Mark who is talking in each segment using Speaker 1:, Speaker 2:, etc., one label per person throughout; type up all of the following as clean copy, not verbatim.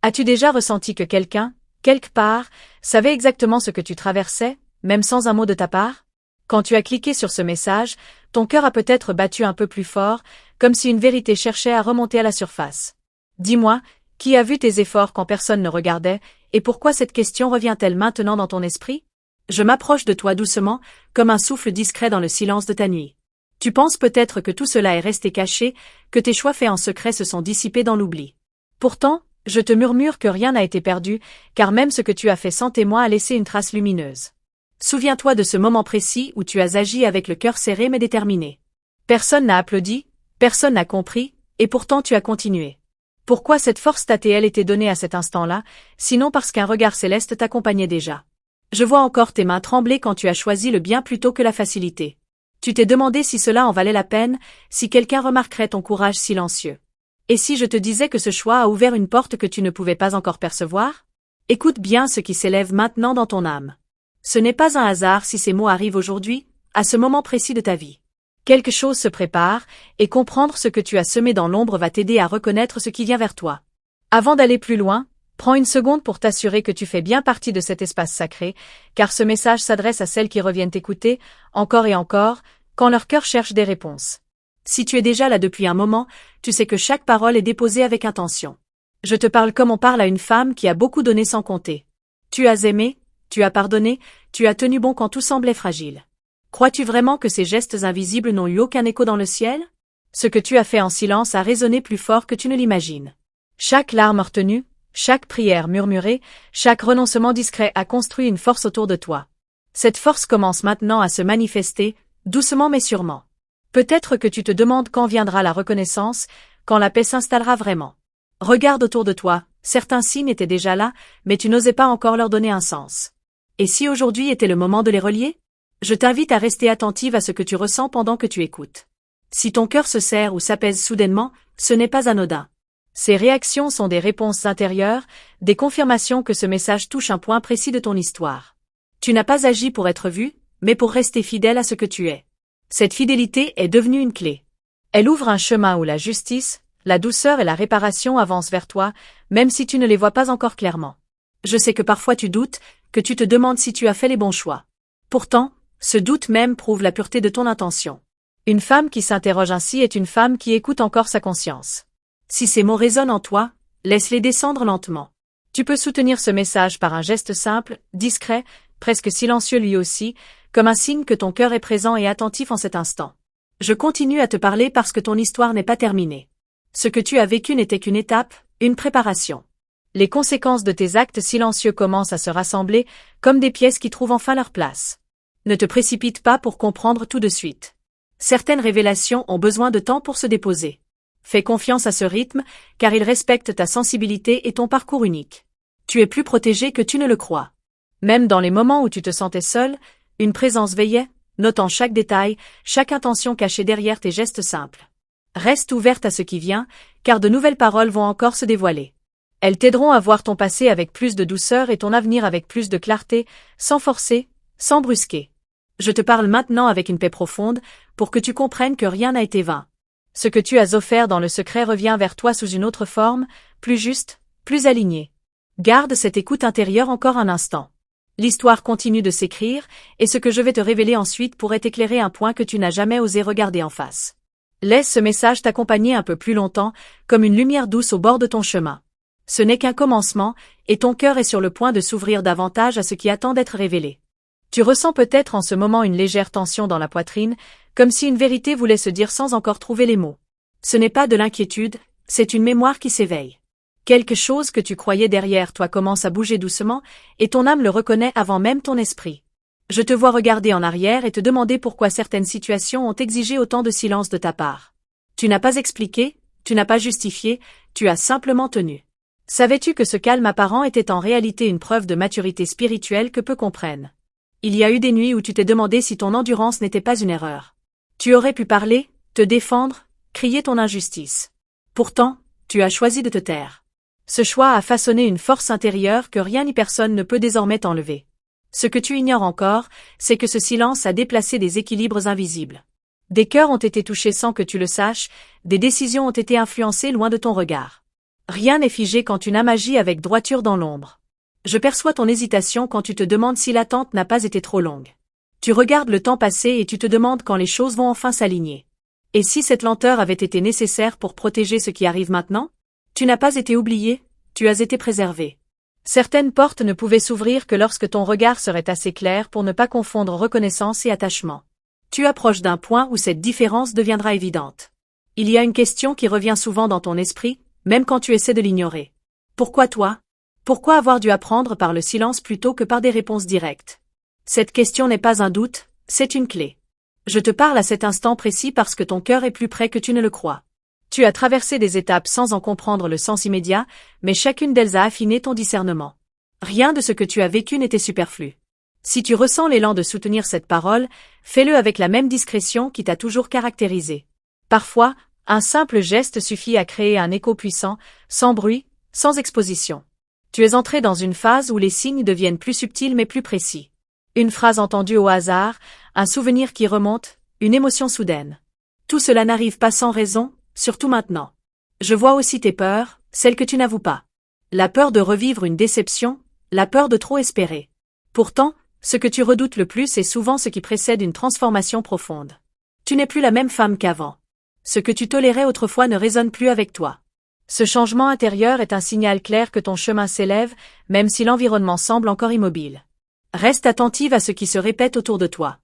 Speaker 1: As-tu déjà ressenti que quelqu'un, quelque part, savait exactement ce que tu traversais, même sans un mot de ta part? Quand tu as cliqué sur ce message, ton cœur a peut-être battu un peu plus fort, comme si une vérité cherchait à remonter à la surface. Dis-moi, qui a vu tes efforts quand personne ne regardait, et pourquoi cette question revient-elle maintenant dans ton esprit? Je m'approche de toi doucement, comme un souffle discret dans le silence de ta nuit. Tu penses peut-être que tout cela est resté caché, que tes choix faits en secret se sont dissipés dans l'oubli. Pourtant, je te murmure que rien n'a été perdu, car même ce que tu as fait sans témoin a laissé une trace lumineuse. Souviens-toi de ce moment précis où tu as agi avec le cœur serré mais déterminé. Personne n'a applaudi, personne n'a compris, et pourtant tu as continué. Pourquoi cette force t'a-t-elle été donnée à cet instant-là, sinon parce qu'un regard céleste t'accompagnait déjà? Je vois encore tes mains trembler quand tu as choisi le bien plutôt que la facilité. Tu t'es demandé si cela en valait la peine, si quelqu'un remarquerait ton courage silencieux. Et si je te disais que ce choix a ouvert une porte que tu ne pouvais pas encore percevoir? Écoute bien ce qui s'élève maintenant dans ton âme. Ce n'est pas un hasard si ces mots arrivent aujourd'hui, à ce moment précis de ta vie. Quelque chose se prépare, et comprendre ce que tu as semé dans l'ombre va t'aider à reconnaître ce qui vient vers toi. Avant d'aller plus loin, prends une seconde pour t'assurer que tu fais bien partie de cet espace sacré, car ce message s'adresse à celles qui reviennent t'écouter, encore et encore, quand leur cœur cherche des réponses. Si tu es déjà là depuis un moment, tu sais que chaque parole est déposée avec intention. Je te parle comme on parle à une femme qui a beaucoup donné sans compter. Tu as aimé, tu as pardonné, tu as tenu bon quand tout semblait fragile. Crois-tu vraiment que ces gestes invisibles n'ont eu aucun écho dans le ciel? Ce que tu as fait en silence a résonné plus fort que tu ne l'imagines. Chaque larme retenue, chaque prière murmurée, chaque renoncement discret a construit une force autour de toi. Cette force commence maintenant à se manifester, doucement mais sûrement. Peut-être que tu te demandes quand viendra la reconnaissance, quand la paix s'installera vraiment. Regarde autour de toi, certains signes étaient déjà là, mais tu n'osais pas encore leur donner un sens. Et si aujourd'hui était le moment de les relier? Je t'invite à rester attentive à ce que tu ressens pendant que tu écoutes. Si ton cœur se serre ou s'apaise soudainement, ce n'est pas anodin. Ces réactions sont des réponses intérieures, des confirmations que ce message touche un point précis de ton histoire. Tu n'as pas agi pour être vu, mais pour rester fidèle à ce que tu es. Cette fidélité est devenue une clé. Elle ouvre un chemin où la justice, la douceur et la réparation avancent vers toi, même si tu ne les vois pas encore clairement. Je sais que parfois tu doutes, que tu te demandes si tu as fait les bons choix. Pourtant, ce doute même prouve la pureté de ton intention. Une femme qui s'interroge ainsi est une femme qui écoute encore sa conscience. Si ces mots résonnent en toi, laisse-les descendre lentement. Tu peux soutenir ce message par un geste simple, discret, presque silencieux lui aussi, comme un signe que ton cœur est présent et attentif en cet instant. Je continue à te parler parce que ton histoire n'est pas terminée. Ce que tu as vécu n'était qu'une étape, une préparation. Les conséquences de tes actes silencieux commencent à se rassembler, comme des pièces qui trouvent enfin leur place. Ne te précipite pas pour comprendre tout de suite. Certaines révélations ont besoin de temps pour se déposer. Fais confiance à ce rythme, car il respecte ta sensibilité et ton parcours unique. Tu es plus protégé que tu ne le crois. Même dans les moments où tu te sentais seul, une présence veillait, notant chaque détail, chaque intention cachée derrière tes gestes simples. Reste ouverte à ce qui vient, car de nouvelles paroles vont encore se dévoiler. Elles t'aideront à voir ton passé avec plus de douceur et ton avenir avec plus de clarté, sans forcer, sans brusquer. Je te parle maintenant avec une paix profonde, pour que tu comprennes que rien n'a été vain. Ce que tu as offert dans le secret revient vers toi sous une autre forme, plus juste, plus alignée. Garde cette écoute intérieure encore un instant. L'histoire continue de s'écrire, et ce que je vais te révéler ensuite pourrait éclairer un point que tu n'as jamais osé regarder en face. Laisse ce message t'accompagner un peu plus longtemps, comme une lumière douce au bord de ton chemin. Ce n'est qu'un commencement, et ton cœur est sur le point de s'ouvrir davantage à ce qui attend d'être révélé. Tu ressens peut-être en ce moment une légère tension dans la poitrine, comme si une vérité voulait se dire sans encore trouver les mots. Ce n'est pas de l'inquiétude, c'est une mémoire qui s'éveille. Quelque chose que tu croyais derrière toi commence à bouger doucement, et ton âme le reconnaît avant même ton esprit. Je te vois regarder en arrière et te demander pourquoi certaines situations ont exigé autant de silence de ta part. Tu n'as pas expliqué, tu n'as pas justifié, tu as simplement tenu. Savais-tu que ce calme apparent était en réalité une preuve de maturité spirituelle que peu comprennent? Il y a eu des nuits où tu t'es demandé si ton endurance n'était pas une erreur. Tu aurais pu parler, te défendre, crier ton injustice. Pourtant, tu as choisi de te taire. Ce choix a façonné une force intérieure que rien ni personne ne peut désormais t'enlever. Ce que tu ignores encore, c'est que ce silence a déplacé des équilibres invisibles. Des cœurs ont été touchés sans que tu le saches, des décisions ont été influencées loin de ton regard. Rien n'est figé quand tu n'agis avec droiture dans l'ombre. Je perçois ton hésitation quand tu te demandes si l'attente n'a pas été trop longue. Tu regardes le temps passer et tu te demandes quand les choses vont enfin s'aligner. Et si cette lenteur avait été nécessaire pour protéger ce qui arrive maintenant? Tu n'as pas été oublié, tu as été préservé. Certaines portes ne pouvaient s'ouvrir que lorsque ton regard serait assez clair pour ne pas confondre reconnaissance et attachement. Tu approches d'un point où cette différence deviendra évidente. Il y a une question qui revient souvent dans ton esprit, même quand tu essaies de l'ignorer. Pourquoi toi? Pourquoi avoir dû apprendre par le silence plutôt que par des réponses directes? Cette question n'est pas un doute, c'est une clé. Je te parle à cet instant précis parce que ton cœur est plus près que tu ne le crois. Tu as traversé des étapes sans en comprendre le sens immédiat, mais chacune d'elles a affiné ton discernement. Rien de ce que tu as vécu n'était superflu. Si tu ressens l'élan de soutenir cette parole, fais-le avec la même discrétion qui t'a toujours caractérisé. Parfois, un simple geste suffit à créer un écho puissant, sans bruit, sans exposition. Tu es entré dans une phase où les signes deviennent plus subtils mais plus précis. Une phrase entendue au hasard, un souvenir qui remonte, une émotion soudaine. Tout cela n'arrive pas sans raison, surtout maintenant. Je vois aussi tes peurs, celles que tu n'avoues pas. La peur de revivre une déception, la peur de trop espérer. Pourtant, ce que tu redoutes le plus est souvent ce qui précède une transformation profonde. Tu n'es plus la même femme qu'avant. Ce que tu tolérais autrefois ne résonne plus avec toi. Ce changement intérieur est un signal clair que ton chemin s'élève, même si l'environnement semble encore immobile. Reste attentive à ce qui se répète autour de toi.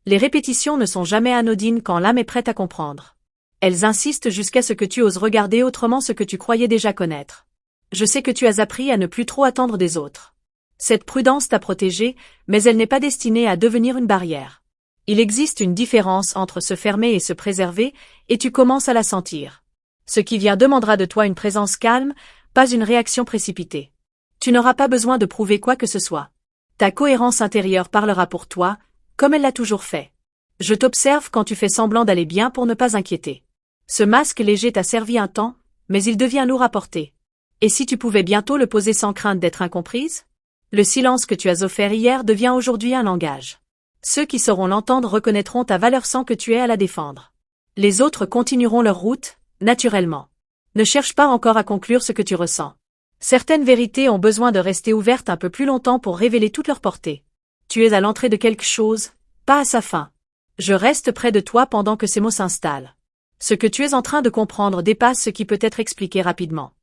Speaker 1: Les répétitions ne sont jamais anodines quand l'âme est prête à comprendre. Elles insistent jusqu'à ce que tu oses regarder autrement ce que tu croyais déjà connaître. Je sais que tu as appris à ne plus trop attendre des autres. Cette prudence t'a protégé, mais elle n'est pas destinée à devenir une barrière. Il existe une différence entre se fermer et se préserver, et tu commences à la sentir. Ce qui vient demandera de toi une présence calme, pas une réaction précipitée. Tu n'auras pas besoin de prouver quoi que ce soit. Ta cohérence intérieure parlera pour toi, comme elle l'a toujours fait. Je t'observe quand tu fais semblant d'aller bien pour ne pas inquiéter. Ce masque léger t'a servi un temps, mais il devient lourd à porter. Et si tu pouvais bientôt le poser sans crainte d'être incomprise? Le silence que tu as offert hier devient aujourd'hui un langage. Ceux qui sauront l'entendre reconnaîtront ta valeur sans que tu aies à la défendre. Les autres continueront leur route, naturellement. Ne cherche pas encore à conclure ce que tu ressens. Certaines vérités ont besoin de rester ouvertes un peu plus longtemps pour révéler toute leur portée. Tu es à l'entrée de quelque chose, pas à sa fin. Je reste près de toi pendant que ces mots s'installent. Ce que tu es en train de comprendre dépasse ce qui peut être expliqué rapidement.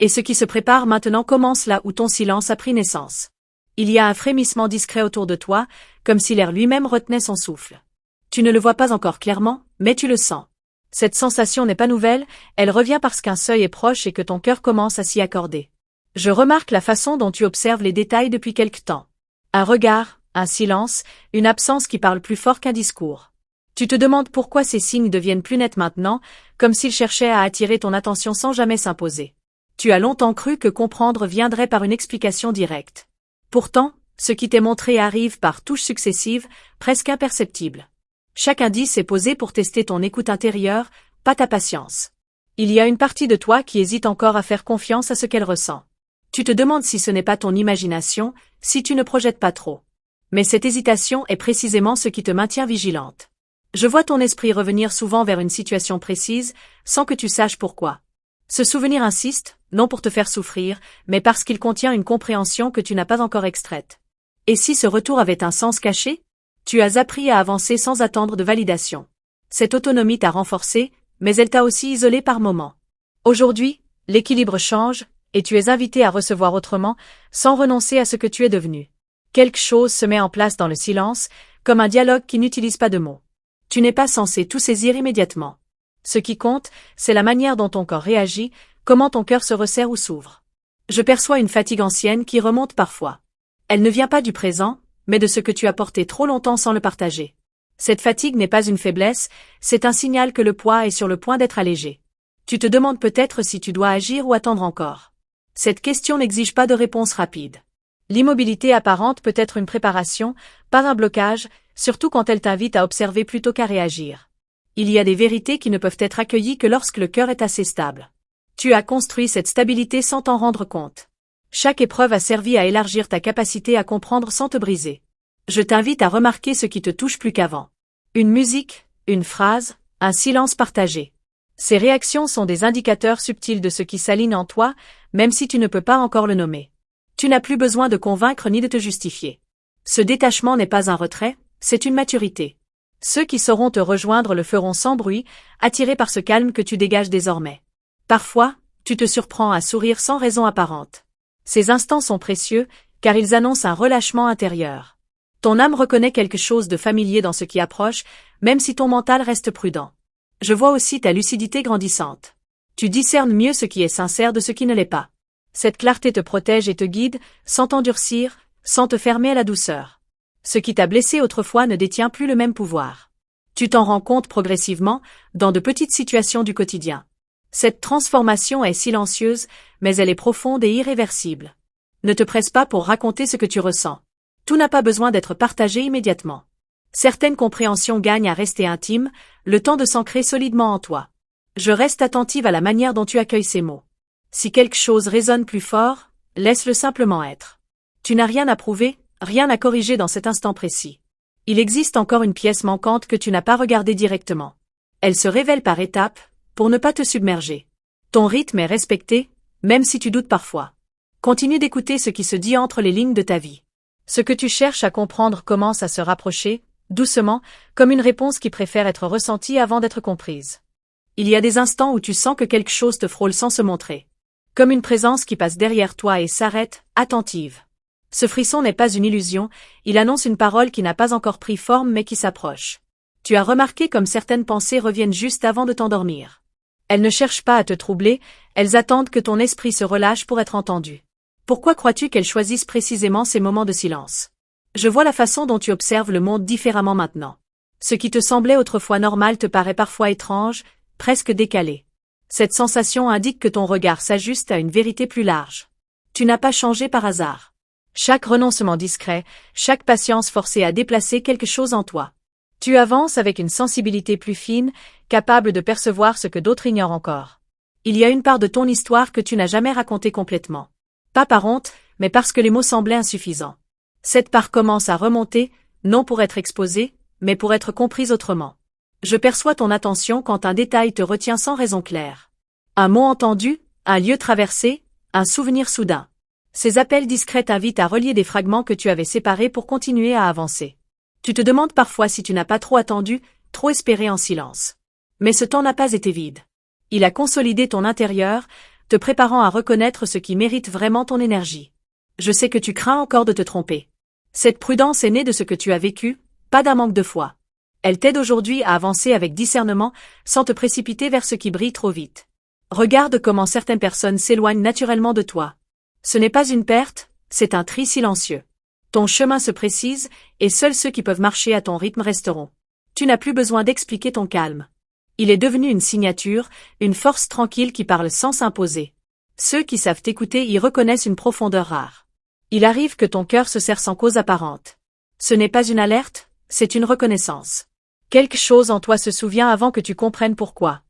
Speaker 1: Et ce qui se prépare maintenant commence là où ton silence a pris naissance. Il y a un frémissement discret autour de toi, comme si l'air lui-même retenait son souffle. Tu ne le vois pas encore clairement, mais tu le sens. Cette sensation n'est pas nouvelle, elle revient parce qu'un seuil est proche et que ton cœur commence à s'y accorder. Je remarque la façon dont tu observes les détails depuis quelque temps. Un regard, un silence, une absence qui parle plus fort qu'un discours. Tu te demandes pourquoi ces signes deviennent plus nets maintenant, comme s'ils cherchaient à attirer ton attention sans jamais s'imposer. Tu as longtemps cru que comprendre viendrait par une explication directe. Pourtant, ce qui t'est montré arrive par touches successives, presque imperceptibles. Chaque indice est posé pour tester ton écoute intérieure, pas ta patience. Il y a une partie de toi qui hésite encore à faire confiance à ce qu'elle ressent. Tu te demandes si ce n'est pas ton imagination, si tu ne projettes pas trop. Mais cette hésitation est précisément ce qui te maintient vigilante. Je vois ton esprit revenir souvent vers une situation précise, sans que tu saches pourquoi. Ce souvenir insiste, non pour te faire souffrir, mais parce qu'il contient une compréhension que tu n'as pas encore extraite. Et si ce retour avait un sens caché? Tu as appris à avancer sans attendre de validation. Cette autonomie t'a renforcé, mais elle t'a aussi isolé par moments. Aujourd'hui, l'équilibre change, et tu es invité à recevoir autrement, sans renoncer à ce que tu es devenu. Quelque chose se met en place dans le silence, comme un dialogue qui n'utilise pas de mots. Tu n'es pas censé tout saisir immédiatement. Ce qui compte, c'est la manière dont ton corps réagit, comment ton cœur se resserre ou s'ouvre. Je perçois une fatigue ancienne qui remonte parfois. Elle ne vient pas du présent, mais de ce que tu as porté trop longtemps sans le partager. Cette fatigue n'est pas une faiblesse, c'est un signal que le poids est sur le point d'être allégé. Tu te demandes peut-être si tu dois agir ou attendre encore. Cette question n'exige pas de réponse rapide. L'immobilité apparente peut être une préparation, pas un blocage, surtout quand elle t'invite à observer plutôt qu'à réagir. Il y a des vérités qui ne peuvent être accueillies que lorsque le cœur est assez stable. Tu as construit cette stabilité sans t'en rendre compte. Chaque épreuve a servi à élargir ta capacité à comprendre sans te briser. Je t'invite à remarquer ce qui te touche plus qu'avant. Une musique, une phrase, un silence partagé. Ces réactions sont des indicateurs subtils de ce qui s'aligne en toi, même si tu ne peux pas encore le nommer. Tu n'as plus besoin de convaincre ni de te justifier. Ce détachement n'est pas un retrait, c'est une maturité. Ceux qui sauront te rejoindre le feront sans bruit, attirés par ce calme que tu dégages désormais. Parfois, tu te surprends à sourire sans raison apparente. Ces instants sont précieux, car ils annoncent un relâchement intérieur. Ton âme reconnaît quelque chose de familier dans ce qui approche, même si ton mental reste prudent. Je vois aussi ta lucidité grandissante. Tu discernes mieux ce qui est sincère de ce qui ne l'est pas. Cette clarté te protège et te guide, sans t'endurcir, sans te fermer à la douceur. Ce qui t'a blessé autrefois ne détient plus le même pouvoir. Tu t'en rends compte progressivement, dans de petites situations du quotidien. Cette transformation est silencieuse, mais elle est profonde et irréversible. Ne te presse pas pour raconter ce que tu ressens. Tout n'a pas besoin d'être partagé immédiatement. Certaines compréhensions gagnent à rester intimes, le temps de s'ancrer solidement en toi. Je reste attentive à la manière dont tu accueilles ces mots. Si quelque chose résonne plus fort, laisse-le simplement être. Tu n'as rien à prouver, rien à corriger dans cet instant précis. Il existe encore une pièce manquante que tu n'as pas regardée directement. Elle se révèle par étapes, pour ne pas te submerger. Ton rythme est respecté, même si tu doutes parfois. Continue d'écouter ce qui se dit entre les lignes de ta vie. Ce que tu cherches à comprendre commence à se rapprocher, doucement, comme une réponse qui préfère être ressentie avant d'être comprise. Il y a des instants où tu sens que quelque chose te frôle sans se montrer. Comme une présence qui passe derrière toi et s'arrête, attentive. Ce frisson n'est pas une illusion, il annonce une parole qui n'a pas encore pris forme mais qui s'approche. Tu as remarqué comme certaines pensées reviennent juste avant de t'endormir. Elles ne cherchent pas à te troubler, elles attendent que ton esprit se relâche pour être entendu. Pourquoi crois-tu qu'elles choisissent précisément ces moments de silence? Je vois la façon dont tu observes le monde différemment maintenant. Ce qui te semblait autrefois normal te paraît parfois étrange, presque décalé. Cette sensation indique que ton regard s'ajuste à une vérité plus large. Tu n'as pas changé par hasard. Chaque renoncement discret, chaque patience forcée a déplacé quelque chose en toi. Tu avances avec une sensibilité plus fine, capable de percevoir ce que d'autres ignorent encore. Il y a une part de ton histoire que tu n'as jamais racontée complètement. Pas par honte, mais parce que les mots semblaient insuffisants. Cette part commence à remonter, non pour être exposée, mais pour être comprise autrement. Je perçois ton attention quand un détail te retient sans raison claire. Un mot entendu, un lieu traversé, un souvenir soudain. Ces appels discrets t'invitent à relier des fragments que tu avais séparés pour continuer à avancer. Tu te demandes parfois si tu n'as pas trop attendu, trop espéré en silence. Mais ce temps n'a pas été vide. Il a consolidé ton intérieur, te préparant à reconnaître ce qui mérite vraiment ton énergie. Je sais que tu crains encore de te tromper. Cette prudence est née de ce que tu as vécu, pas d'un manque de foi. Elle t'aide aujourd'hui à avancer avec discernement, sans te précipiter vers ce qui brille trop vite. Regarde comment certaines personnes s'éloignent naturellement de toi. Ce n'est pas une perte, c'est un tri silencieux. Ton chemin se précise, et seuls ceux qui peuvent marcher à ton rythme resteront. Tu n'as plus besoin d'expliquer ton calme. Il est devenu une signature, une force tranquille qui parle sans s'imposer. Ceux qui savent t'écouter y reconnaissent une profondeur rare. Il arrive que ton cœur se serre sans cause apparente. Ce n'est pas une alerte, c'est une reconnaissance. Quelque chose en toi se souvient avant que tu comprennes pourquoi.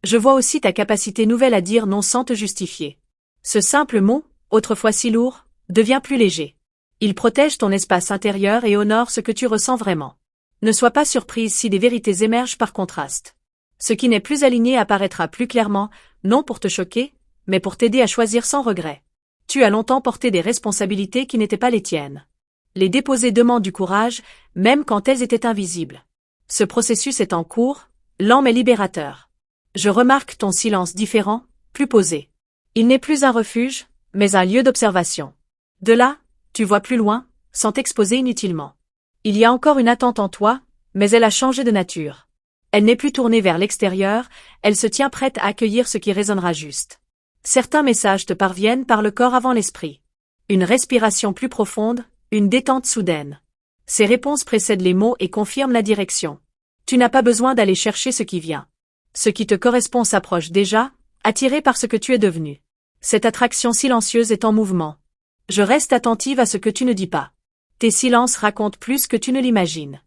Speaker 1: Je vois aussi ta capacité nouvelle à dire non sans te justifier. Ce simple mot, autrefois si lourd, devient plus léger. Il protège ton espace intérieur et honore ce que tu ressens vraiment. Ne sois pas surprise si des vérités émergent par contraste. Ce qui n'est plus aligné apparaîtra plus clairement, non pour te choquer, mais pour t'aider à choisir sans regret. Tu as longtemps porté des responsabilités qui n'étaient pas les tiennes. Les déposer demande du courage, même quand elles étaient invisibles. Ce processus est en cours, lent mais libérateur. Je remarque ton silence différent, plus posé. Il n'est plus un refuge, mais un lieu d'observation. De là, tu vois plus loin, sans t'exposer inutilement. Il y a encore une attente en toi, mais elle a changé de nature. Elle n'est plus tournée vers l'extérieur, elle se tient prête à accueillir ce qui résonnera juste. Certains messages te parviennent par le corps avant l'esprit. Une respiration plus profonde, une détente soudaine. Ces réponses précèdent les mots et confirment la direction. Tu n'as pas besoin d'aller chercher ce qui vient. Ce qui te correspond s'approche déjà, attiré par ce que tu es devenu. Cette attraction silencieuse est en mouvement. Je reste attentive à ce que tu ne dis pas. Tes silences racontent plus que tu ne l'imagines.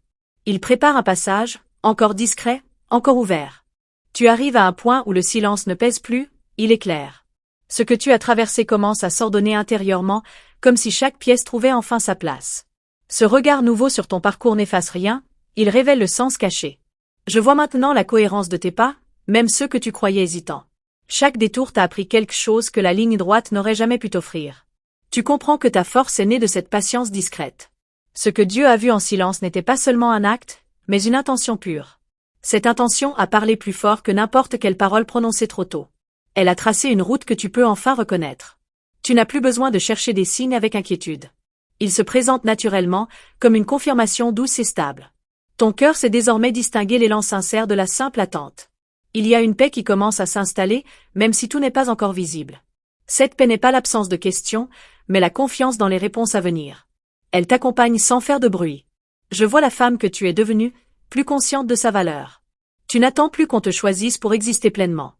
Speaker 1: Ils préparent un passage, encore discret, encore ouvert. Tu arrives à un point où le silence ne pèse plus, il est clair. Ce que tu as traversé commence à s'ordonner intérieurement, comme si chaque pièce trouvait enfin sa place. Ce regard nouveau sur ton parcours n'efface rien, il révèle le sens caché. Je vois maintenant la cohérence de tes pas, même ceux que tu croyais hésitants. Chaque détour t'a appris quelque chose que la ligne droite n'aurait jamais pu t'offrir. Tu comprends que ta force est née de cette patience discrète. Ce que Dieu a vu en silence n'était pas seulement un acte, mais une intention pure. Cette intention a parlé plus fort que n'importe quelle parole prononcée trop tôt. Elle a tracé une route que tu peux enfin reconnaître. Tu n'as plus besoin de chercher des signes avec inquiétude. Ils se présentent naturellement, comme une confirmation douce et stable. Ton cœur sait désormais distinguer l'élan sincère de la simple attente. Il y a une paix qui commence à s'installer, même si tout n'est pas encore visible. Cette paix n'est pas l'absence de questions, mais la confiance dans les réponses à venir. Elle t'accompagne sans faire de bruit. Je vois la femme que tu es devenue, plus consciente de sa valeur. Tu n'attends plus qu'on te choisisse pour exister pleinement.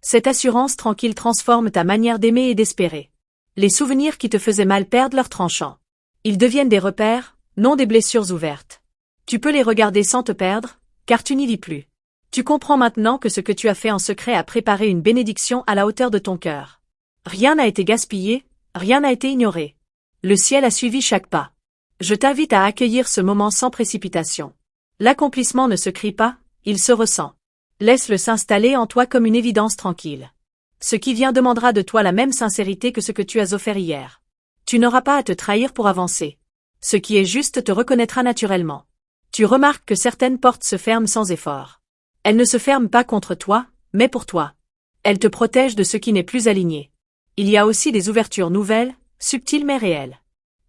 Speaker 1: Cette assurance tranquille transforme ta manière d'aimer et d'espérer. Les souvenirs qui te faisaient mal perdent leur tranchant. Ils deviennent des repères, non des blessures ouvertes. Tu peux les regarder sans te perdre, car tu n'y vis plus. Tu comprends maintenant que ce que tu as fait en secret a préparé une bénédiction à la hauteur de ton cœur. Rien n'a été gaspillé, rien n'a été ignoré. Le ciel a suivi chaque pas. Je t'invite à accueillir ce moment sans précipitation. L'accomplissement ne se crie pas, il se ressent. Laisse-le s'installer en toi comme une évidence tranquille. Ce qui vient demandera de toi la même sincérité que ce que tu as offert hier. Tu n'auras pas à te trahir pour avancer. Ce qui est juste te reconnaîtra naturellement. Tu remarques que certaines portes se ferment sans effort. Elles ne se ferment pas contre toi, mais pour toi. Elles te protègent de ce qui n'est plus aligné. Il y a aussi des ouvertures nouvelles, subtiles mais réelles.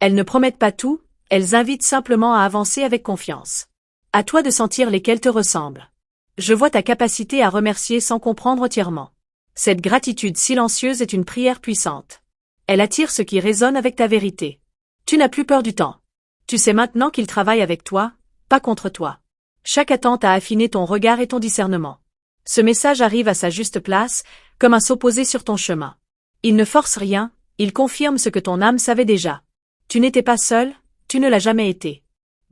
Speaker 1: Elles ne promettent pas tout, elles invitent simplement à avancer avec confiance. À toi de sentir lesquelles te ressemblent. Je vois ta capacité à remercier sans comprendre entièrement. Cette gratitude silencieuse est une prière puissante. Elle attire ce qui résonne avec ta vérité. Tu n'as plus peur du temps. Tu sais maintenant qu'il travaille avec toi, pas contre toi. Chaque attente a affiné ton regard et ton discernement. Ce message arrive à sa juste place, comme un seau posé sur ton chemin. Il ne force rien, il confirme ce que ton âme savait déjà. Tu n'étais pas seul, tu ne l'as jamais été.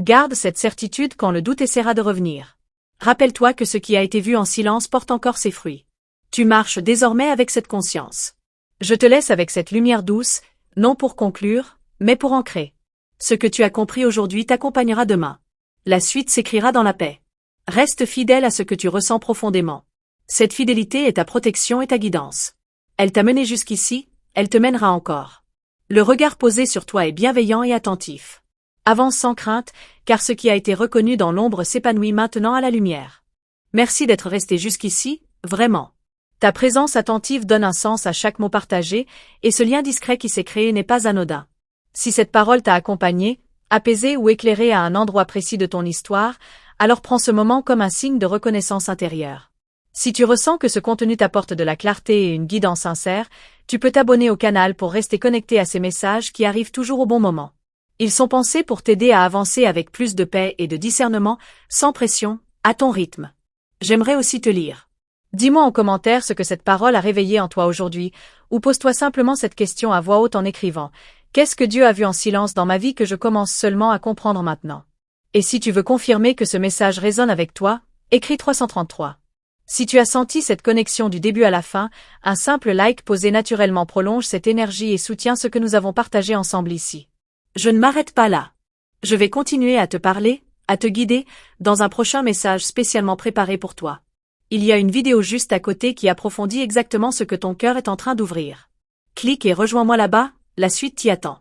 Speaker 1: Garde cette certitude quand le doute essaiera de revenir. Rappelle-toi que ce qui a été vu en silence porte encore ses fruits. Tu marches désormais avec cette conscience. Je te laisse avec cette lumière douce, non pour conclure, mais pour ancrer. Ce que tu as compris aujourd'hui t'accompagnera demain. La suite s'écrira dans la paix. Reste fidèle à ce que tu ressens profondément. Cette fidélité est ta protection et ta guidance. Elle t'a mené jusqu'ici, elle te mènera encore. Le regard posé sur toi est bienveillant et attentif. Avance sans crainte, car ce qui a été reconnu dans l'ombre s'épanouit maintenant à la lumière. Merci d'être resté jusqu'ici, vraiment. Ta présence attentive donne un sens à chaque mot partagé, et ce lien discret qui s'est créé n'est pas anodin. Si cette parole t'a accompagné, apaisé ou éclairé à un endroit précis de ton histoire, alors prends ce moment comme un signe de reconnaissance intérieure. Si tu ressens que ce contenu t'apporte de la clarté et une guidance sincère, tu peux t'abonner au canal pour rester connecté à ces messages qui arrivent toujours au bon moment. Ils sont pensés pour t'aider à avancer avec plus de paix et de discernement, sans pression, à ton rythme. J'aimerais aussi te lire. Dis-moi en commentaire ce que cette parole a réveillé en toi aujourd'hui, ou pose-toi simplement cette question à voix haute en écrivant « Qu'est-ce que Dieu a vu en silence dans ma vie que je commence seulement à comprendre maintenant ?» Et si tu veux confirmer que ce message résonne avec toi, écris 333. Si tu as senti cette connexion du début à la fin, un simple like posé naturellement prolonge cette énergie et soutient ce que nous avons partagé ensemble ici. Je ne m'arrête pas là. Je vais continuer à te parler, à te guider, dans un prochain message spécialement préparé pour toi. Il y a une vidéo juste à côté qui approfondit exactement ce que ton cœur est en train d'ouvrir. Clique et rejoins-moi là-bas, la suite t'y attend.